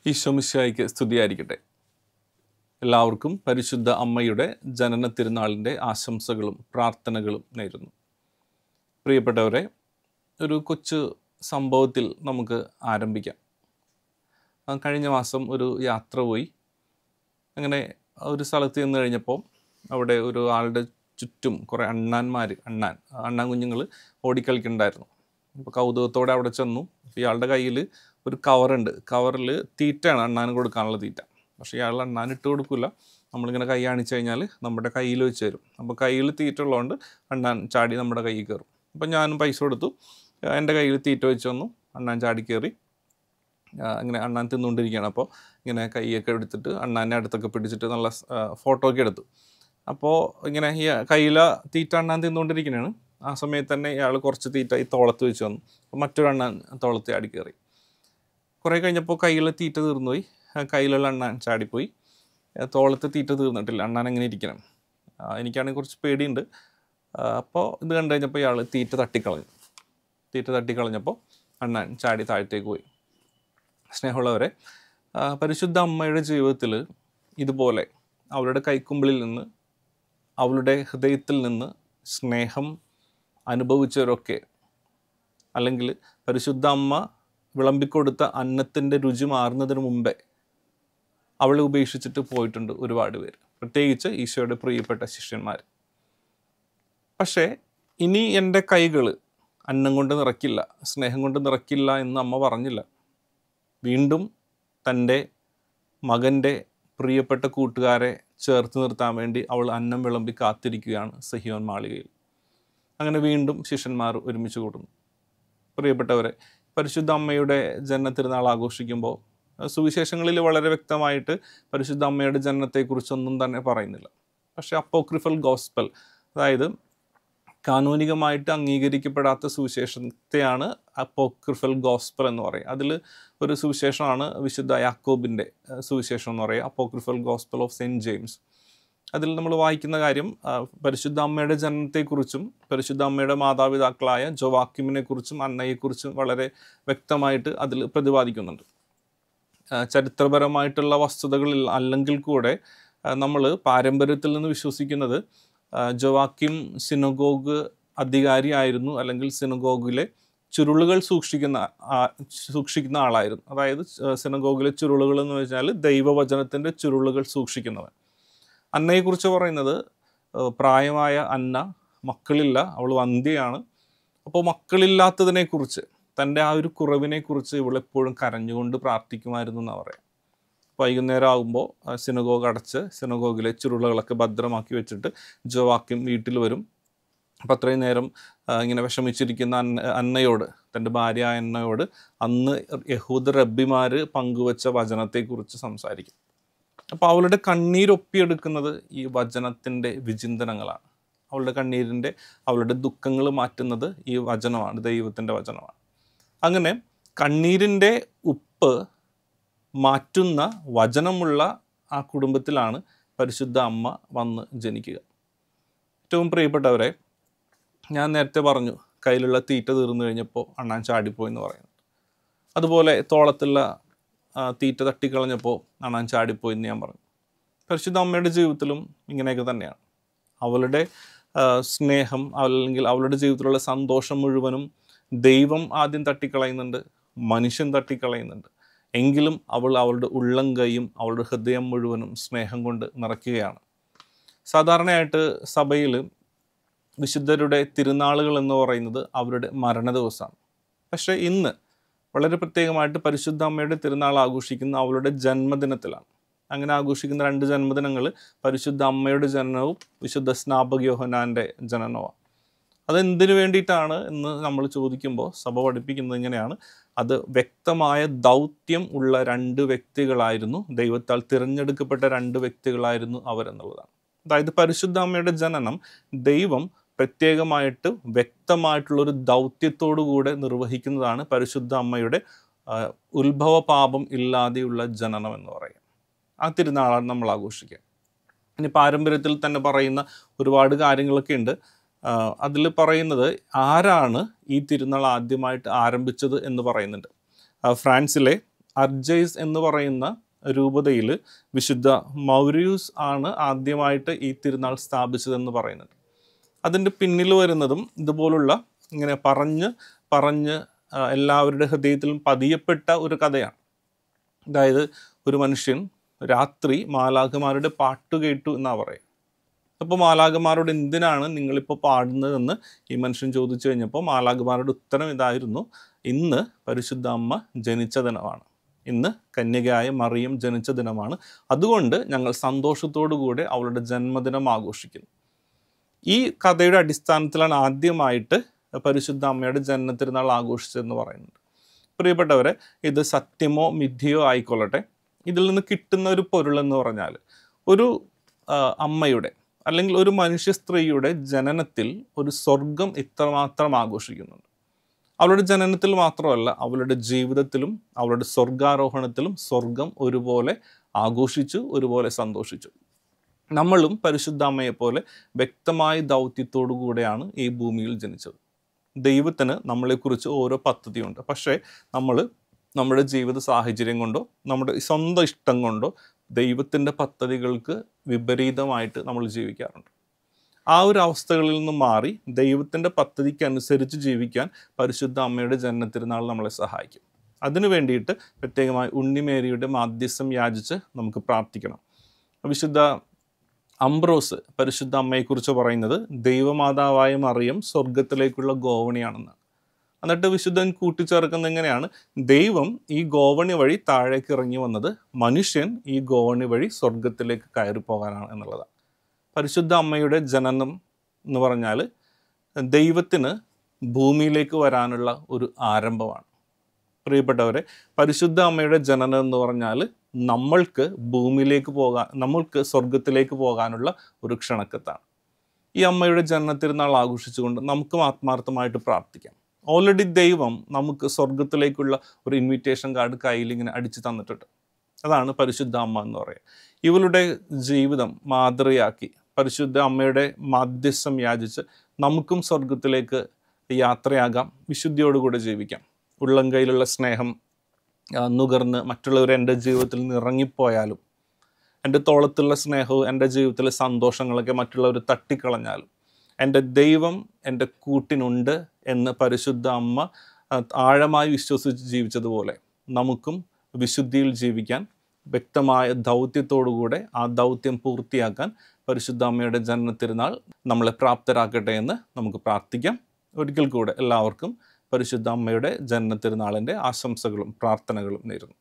ഈശോ മിശിഹായ്ക്ക് സ്തുതിയായിരിക്കട്ടെ. എല്ലാവർക്കും പരിശുദ്ധ അമ്മയുടെ ജനന തിരുനാളിൻ്റെ ആശംസകളും പ്രാർത്ഥനകളും നേരുന്നു. പ്രിയപ്പെട്ടവരെ, ഒരു കൊച്ചു സംഭവത്തിൽ നമുക്ക് ആരംഭിക്കാം. കഴിഞ്ഞ മാസം ഒരു യാത്ര പോയി. അങ്ങനെ ഒരു സ്ഥലത്ത് ചെന്ന് കഴിഞ്ഞപ്പോൾ അവിടെ ഒരു ആളുടെ ചുറ്റും കുറേ അണ്ണാൻ കുഞ്ഞുങ്ങൾ ഓടിക്കളിക്കുന്നുണ്ടായിരുന്നു. അപ്പോൾ കൗതുകത്തോടെ അവിടെ ചെന്നു. ഇയാളുടെ കയ്യിൽ ഒരു കവറുണ്ട്. കവറിൽ തീറ്റയാണ്, അണ്ണാന് കൊടുക്കാനുള്ള തീറ്റ. പക്ഷേ ഇയാൾ അണ്ണാൻ ഇട്ട് കൊടുക്കില്ല. നമ്മളിങ്ങനെ കൈ കാണിച്ചു കഴിഞ്ഞാൽ നമ്മുടെ കയ്യിൽ വെച്ച് തരും. അപ്പോൾ കയ്യിൽ തീറ്റ ഉള്ളതുകൊണ്ട് അണ്ണാൻ ചാടി നമ്മുടെ കയ്യിൽ കയറും. അപ്പോൾ ഞാനും പൈസ കൊടുത്തു. എൻ്റെ കയ്യിൽ തീറ്റ വെച്ച് വന്നു. അണ്ണാൻ ചാടി കയറി. ഇങ്ങനെ അണ്ണാൻ തിന്നുകൊണ്ടിരിക്കുകയാണ്. അപ്പോൾ ഇങ്ങനെ കൈയൊക്കെ എടുത്തിട്ട് അണ്ണാൻ്റെ അടുത്തൊക്കെ പിടിച്ചിട്ട് നല്ല ഫോട്ടോ ഒക്കെ എടുത്തു. അപ്പോൾ ഇങ്ങനെ ഈ കയ്യിലെ തീറ്റ അണ്ണാൻ തിന്നുകൊണ്ടിരിക്കുന്നതാണ്. ആ സമയത്ത് തന്നെ ഇയാൾ കുറച്ച് തീറ്റ ഈ തോളത്ത് വെച്ച് വന്നു. അപ്പോൾ മറ്റൊരു അണ്ണാൻ തോളത്ത് ചാടി കയറി. കുറേ കഴിഞ്ഞപ്പോൾ കയ്യിലെ തീറ്റ തീർന്നുപോയി. കയ്യിലുള്ള അണ്ണാൻ ചാടിപ്പോയി. തോളത്ത് തീറ്റ തീർന്നിട്ടില്ല. അണ്ണാൻ എങ്ങനെ ഇരിക്കണം? എനിക്കാണെങ്കിൽ കുറച്ച് പേടിയുണ്ട്. അപ്പോൾ ഇത് കണ്ടു കഴിഞ്ഞപ്പോൾ ഇയാൾ തീറ്റ തട്ടിക്കളഞ്ഞപ്പോൾ അണ്ണാൻ ചാടി താഴത്തേക്ക് പോയി. സ്നേഹമുള്ളവരെ, പരിശുദ്ധ അമ്മയുടെ ജീവിതത്തിൽ ഇതുപോലെ അവളുടെ കൈക്കുമ്പിളിൽ നിന്ന്, അവളുടെ ഹൃദയത്തിൽ നിന്ന് സ്നേഹം അനുഭവിച്ചവരൊക്കെ, അല്ലെങ്കിൽ പരിശുദ്ധ അമ്മ വിളമ്പിക്കൊടുത്ത അന്നത്തിൻ്റെ രുചി മാറുന്നതിന് മുമ്പേ അവളെ ഉപേക്ഷിച്ചിട്ട് പോയിട്ടുണ്ട് ഒരുപാട് പേര്, പ്രത്യേകിച്ച് ഈശോയുടെ പ്രിയപ്പെട്ട ശിഷ്യന്മാർ. പക്ഷേ ഇനി എൻ്റെ കൈകൾ അന്നം കൊണ്ട് നിറയ്ക്കില്ല, സ്നേഹം കൊണ്ട് നിറയ്ക്കില്ല എന്ന് അമ്മ പറഞ്ഞില്ല. വീണ്ടും തൻ്റെ മകൻ്റെ പ്രിയപ്പെട്ട കൂട്ടുകാരെ ചേർത്ത് നിർത്താൻ വേണ്ടി അവൾ അന്നം വിളമ്പി കാത്തിരിക്കുകയാണ് സഹിയോൻ മാളികയിൽ. അങ്ങനെ വീണ്ടും ശിഷ്യന്മാർ ഒരുമിച്ച് കൂടുന്നു. പ്രിയപ്പെട്ടവരെ, പരിശുദ്ധ അമ്മയുടെ ജനന തിരുനാൾ ആഘോഷിക്കുമ്പോൾ സുവിശേഷങ്ങളിൽ വളരെ വ്യക്തമായിട്ട് പരിശുദ്ധ അമ്മയുടെ ജനനത്തെക്കുറിച്ചൊന്നും തന്നെ പറയുന്നില്ല. പക്ഷേ അപ്പോക്രിഫൽ ഗോസ്പൽ, അതായത് കാനോനികമായിട്ട് അംഗീകരിക്കപ്പെടാത്ത സുവിശേഷത്തെയാണ് അപ്പോക്രിഫൽ ഗോസ്പൽ എന്ന് പറയുക. അതിൽ ഒരു സുവിശേഷമാണ് വിശുദ്ധ യാക്കോബിൻ്റെ സുവിശേഷം എന്ന് പറയുക, apocryphal gospel of saint James. അതിൽ നമ്മൾ വായിക്കുന്ന കാര്യം പരിശുദ്ധ അമ്മയുടെ ജനനത്തെക്കുറിച്ചും പരിശുദ്ധ അമ്മയുടെ മാതാപിതാക്കളായ ജോവാക്കിമിനെ കുറിച്ചും അന്നയെക്കുറിച്ചും വളരെ വ്യക്തമായിട്ട് അതിൽ പ്രതിപാദിക്കുന്നുണ്ട്. ചരിത്രപരമായിട്ടുള്ള വസ്തുതകളിൽ അല്ലെങ്കിൽ കൂടെ നമ്മൾ പാരമ്പര്യത്തിൽ നിന്ന് വിശ്വസിക്കുന്നത് ജോവാക്കിം സിനഗോഗ് അധികാരിയായിരുന്നു, അല്ലെങ്കിൽ സിനഗോഗിലെ ചുരുളുകൾ സൂക്ഷിക്കുന്ന ആളായിരുന്നു. അതായത് സിനഗോഗിലെ ചുരുളുകൾ എന്ന് വെച്ചാൽ ദൈവവചനത്തിൻ്റെ ചുരുളുകൾ സൂക്ഷിക്കുന്നവൻ. അന്നയെക്കുറിച്ച് പറയുന്നത് പ്രായമായ അന്ന, മക്കളില്ല, അവൾ വന്ധ്യയാണ്. അപ്പോൾ മക്കളില്ലാത്തതിനെക്കുറിച്ച്, തൻ്റെ ആ ഒരു കുറവിനെക്കുറിച്ച് ഇവളെപ്പോഴും കരഞ്ഞുകൊണ്ട് പ്രാർത്ഥിക്കുമായിരുന്നു എന്നാണ് പറയാം. വൈകുന്നേരം ആകുമ്പോൾ സിനഗോഗ് അടച്ച് സിനഗോഗിലെ ചുരുളുകളൊക്കെ ഭദ്രമാക്കി വെച്ചിട്ട് ജോവാക്കിം വീട്ടിൽ വരും. അപ്പം അത്രയും നേരം ഇങ്ങനെ വിഷമിച്ചിരിക്കുന്ന അന്നയോട്, തൻ്റെ ഭാര്യ അന്നയോട് അന്ന് യഹൂദ റബ്ബിമാർ പങ്കുവച്ച വചനത്തെക്കുറിച്ച് സംസാരിക്കും. അപ്പോൾ അവളുടെ കണ്ണീരൊപ്പിയെടുക്കുന്നത് ഈ വചനത്തിൻ്റെ വിചിന്തനങ്ങളാണ്. അവളുടെ ദുഃഖങ്ങൾ മാറ്റുന്നത് ഈ വചനമാണ്, ദൈവത്തിൻ്റെ വചനമാണ്. അങ്ങനെ കണ്ണീരിൻ്റെ ഉപ്പ് മാറ്റുന്ന വചനമുള്ള ആ കുടുംബത്തിലാണ് പരിശുദ്ധ അമ്മ വന്ന് ജനിക്കുക. ഏറ്റവും പ്രിയപ്പെട്ടവരെ, ഞാൻ നേരത്തെ പറഞ്ഞു കയ്യിലുള്ള തീറ്റ തീർന്നു കഴിഞ്ഞപ്പോൾ അണ്ണാൻ ചാടിപ്പോയെന്ന് പറയുന്നത്. അതുപോലെ തോളത്തുള്ള തീറ്റ തട്ടിക്കളഞ്ഞപ്പോൾ അണ്ണാൻ ചാടിപ്പോയി എന്ന് ഞാൻ പറഞ്ഞു. പരിശുദ്ധ അമ്മയുടെ ജീവിതത്തിലും ഇങ്ങനെയൊക്കെ തന്നെയാണ്. അവളുടെ സ്നേഹം, അല്ലെങ്കിൽ അവളുടെ ജീവിതത്തിലുള്ള സന്തോഷം മുഴുവനും ദൈവം ആദ്യം തട്ടിക്കളയുന്നുണ്ട്, മനുഷ്യൻ തട്ടിക്കളയുന്നുണ്ട്. എങ്കിലും അവളുടെ ഉള്ളം കൈയും അവളുടെ ഹൃദയം മുഴുവനും സ്നേഹം കൊണ്ട് നിറയ്ക്കുകയാണ്. സാധാരണയായിട്ട് സഭയിൽ വിശുദ്ധരുടെ തിരുനാളുകൾ എന്ന് പറയുന്നത് അവരുടെ മരണ ദിവസമാണ്. പക്ഷേ ഇന്ന് വളരെ പ്രത്യേകമായിട്ട് പരിശുദ്ധ അമ്മയുടെ തിരുനാൾ ആഘോഷിക്കുന്ന അവളുടെ ജന്മദിനത്തിലാണ്. അങ്ങനെ ആഘോഷിക്കുന്ന 2 ജന്മദിനങ്ങൾ പരിശുദ്ധ അമ്മയുടെ ജനനവും വിശുദ്ധ സ്നാപക യോഹന്നാൻ്റെ ജനനവും. അതെന്തിനു വേണ്ടിയിട്ടാണ് എന്ന് നമ്മൾ ചോദിക്കുമ്പോൾ സഭ പഠിപ്പിക്കുന്നത് ഇങ്ങനെയാണ്: അത് വ്യക്തമായ ദൗത്യം ഉള്ള 2 വ്യക്തികളായിരുന്നു, ദൈവത്താൽ തിരഞ്ഞെടുക്കപ്പെട്ട 2 വ്യക്തികളായിരുന്നു അവരെന്നുള്ളതാണ്. അതായത് പരിശുദ്ധ അമ്മയുടെ ജനനം ദൈവം പ്രത്യേകമായിട്ട് വ്യക്തമായിട്ടുള്ളൊരു ദൗത്യത്തോടു കൂടെ നിർവഹിക്കുന്നതാണ് പരിശുദ്ധ അമ്മയുടെ ഉത്ഭവ പാപം ഇല്ലാതെയുള്ള ജനനം എന്ന് പറയുക. ആ തിരുനാളാണ് നമ്മൾ ആഘോഷിക്കുക. ഇനി പാരമ്പര്യത്തിൽ തന്നെ പറയുന്ന ഒരുപാട് കാര്യങ്ങളൊക്കെ ഉണ്ട്. അതിൽ പറയുന്നത് ആരാണ് ഈ തിരുനാൾ ആദ്യമായിട്ട് ആരംഭിച്ചത് എന്ന് പറയുന്നുണ്ട്. ഫ്രാൻസിലെ അർജൈസ് എന്ന് പറയുന്ന രൂപതയിൽ വിശുദ്ധ മൗരിയൂസ് ആണ് ആദ്യമായിട്ട് ഈ തിരുനാൾ സ്ഥാപിച്ചതെന്ന് പറയുന്നത്. അതിൻ്റെ പിന്നിൽ വരുന്നതും ഇതുപോലുള്ള ഇങ്ങനെ പറഞ്ഞ് എല്ലാവരുടെ ഹൃദയത്തിലും പതിയപ്പെട്ട ഒരു കഥയാണ്. അതായത് ഒരു മനുഷ്യൻ രാത്രി മാലാഖമാരുടെ പാട്ട് കേട്ടു എന്നാണ് പറയുക. അപ്പോൾ മാലാഖമാരോട് എന്തിനാണ് നിങ്ങളിപ്പോൾ പാടുന്നതെന്ന് ഈ മനുഷ്യൻ ചോദിച്ചു കഴിഞ്ഞപ്പോൾ മാലാഖമാരുടെ ഉത്തരം ഇതായിരുന്നു: ഇന്ന് പരിശുദ്ധ അമ്മ ജനിച്ച ദിനമാണ്, ഇന്ന് കന്യകയായ മറിയം ജനിച്ച ദിനമാണ്, അതുകൊണ്ട് ഞങ്ങൾ സന്തോഷത്തോടു കൂടെ അവളുടെ ജന്മദിനം ആഘോഷിക്കുന്നു. ഈ കഥയുടെ അടിസ്ഥാനത്തിലാണ് ആദ്യമായിട്ട് പരിശുദ്ധ അമ്മയുടെ ജന്മത്തിരുന്നാൾ ആഘോഷിച്ചതെന്ന് പറയുന്നുണ്ട്. പ്രിയപ്പെട്ടവരെ, ഇത് സത്യമോ മിഥ്യയോ ആയിക്കൊള്ളട്ടെ, ഇതിൽ നിന്ന് കിട്ടുന്ന ഒരു പൊരുളെന്ന് പറഞ്ഞാൽ ഒരു അമ്മയുടെ അല്ലെങ്കിൽ ഒരു മനുഷ്യ സ്ത്രീയുടെ ജനനത്തിൽ ഒരു സ്വർഗം ഇത്രമാത്രം ആഘോഷിക്കുന്നുണ്ട്. അവളുടെ ജനനത്തിൽ മാത്രമല്ല, അവളുടെ ജീവിതത്തിലും അവളുടെ സ്വർഗാരോഹണത്തിലും സ്വർഗം ഒരുപോലെ ആഘോഷിച്ചു, ഒരുപോലെ സന്തോഷിച്ചു. നമ്മളും പരിശുദ്ധ അമ്മയെപ്പോലെ വ്യക്തമായ ദൗത്യത്തോടു കൂടെയാണ് ഈ ഭൂമിയിൽ ജനിച്ചത്. ദൈവത്തിന് നമ്മളെക്കുറിച്ച് ഓരോ പദ്ധതിയുണ്ട്. പക്ഷേ നമ്മുടെ ജീവിത സാഹചര്യം കൊണ്ടോ നമ്മുടെ സ്വന്തം ഇഷ്ടം കൊണ്ടോ ദൈവത്തിൻ്റെ പദ്ധതികൾക്ക് വിപരീതമായിട്ട് നമ്മൾ ജീവിക്കാറുണ്ട്. ആ ഒരു അവസ്ഥകളിൽ നിന്ന് മാറി ദൈവത്തിൻ്റെ പദ്ധതിക്ക് അനുസരിച്ച് ജീവിക്കാൻ പരിശുദ്ധ അമ്മയുടെ ജന്മത്തിരുന്നാൾ നമ്മളെ സഹായിക്കും. അതിനു വേണ്ടിയിട്ട് പ്രത്യേകമായി ഉണ്ണിമേരിയുടെ മാധ്യസ്ഥം യാചിച്ച് നമുക്ക് പ്രാർത്ഥിക്കണം. വിശുദ്ധ അംബ്രോസ് പരിശുദ്ധ അമ്മയെക്കുറിച്ച് പറയുന്നത് ദൈവമാതാവായ മറിയം സ്വർഗത്തിലേക്കുള്ള ഗോവണിയാണെന്നാണ്. എന്നിട്ട് വിശുദ്ധൻ കൂട്ടിച്ചേർക്കുന്നത് എങ്ങനെയാണ്: ദൈവം ഈ ഗോവണി വഴി താഴേക്ക് ഇറങ്ങി വന്നത് മനുഷ്യൻ ഈ ഗോവണി വഴി സ്വർഗത്തിലേക്ക് കയറി പോകാനാണ് എന്നുള്ളതാണ്. പരിശുദ്ധ അമ്മയുടെ ജനനം എന്ന് പറഞ്ഞാൽ ദൈവത്തിന് ഭൂമിയിലേക്ക് വരാനുള്ള ഒരു ആരംഭമാണ്. പ്രിയപ്പെട്ടവരെ, പരിശുദ്ധ അമ്മയുടെ ജനനം എന്ന് പറഞ്ഞാൽ നമ്മൾക്ക് ഭൂമിയിലേക്ക് നമ്മൾക്ക് സ്വർഗത്തിലേക്ക് പോകാനുള്ള ഒരു ക്ഷണക്കത്താണ്. ഈ അമ്മയുടെ ജന്മത്തിരുന്നാൾ ആഘോഷിച്ചുകൊണ്ട് നമുക്കും ആത്മാർത്ഥമായിട്ട് പ്രാർത്ഥിക്കാം. ഓൾറെഡി ദൈവം നമുക്ക് സ്വർഗത്തിലേക്കുള്ള ഒരു ഇൻവിറ്റേഷൻ കാർഡ് കയ്യിൽ ഇങ്ങനെ അടിച്ചു തന്നിട്ടുണ്ട്. അതാണ് പരിശുദ്ധ അമ്മ എന്ന് പറയുക. ഇവളുടെ ജീവിതം മാതൃകയാക്കി പരിശുദ്ധ അമ്മയുടെ മാധ്യസ്ഥം യാചിച്ച് നമുക്കും സ്വർഗത്തിലേക്ക് യാത്രയാകാം, വിശുദ്ധിയോടുകൂടെ ജീവിക്കാം. ഉള്ളം കയ്യിലുള്ള സ്നേഹം നുകർന്ന് മറ്റുള്ളവർ എൻ്റെ ജീവിതത്തിൽ നിന്ന് ഇറങ്ങിപ്പോയാലും, എൻ്റെ തോളത്തുള്ള സ്നേഹവും എൻ്റെ ജീവിതത്തിലെ സന്തോഷങ്ങളൊക്കെ മറ്റുള്ളവർ തട്ടിക്കളഞ്ഞാലും, എൻ്റെ ദൈവം എൻ്റെ കൂട്ടിനുണ്ട് എന്ന് പരിശുദ്ധ അമ്മ ആഴമായി വിശ്വസിച്ച് ജീവിച്ചതുപോലെ നമുക്കും വിശുദ്ധിയിൽ ജീവിക്കാൻ വ്യക്തമായ ദൗത്യത്തോടുകൂടെ ആ ദൗത്യം പൂർത്തിയാക്കാൻ പരിശുദ്ധ അമ്മയുടെ ജന്മത്തിരുന്നാൾ നമ്മളെ പ്രാപ്തരാക്കട്ടെ എന്ന് നമുക്ക് പ്രാർത്ഥിക്കാം. ഒരിക്കൽ കൂടെ എല്ലാവർക്കും പരിശുദ്ധ അമ്മയുടെ ജന്മത്തിരുന്നാളിൻ്റെ ആശംസകളും പ്രാർത്ഥനകളും നേരുന്നു.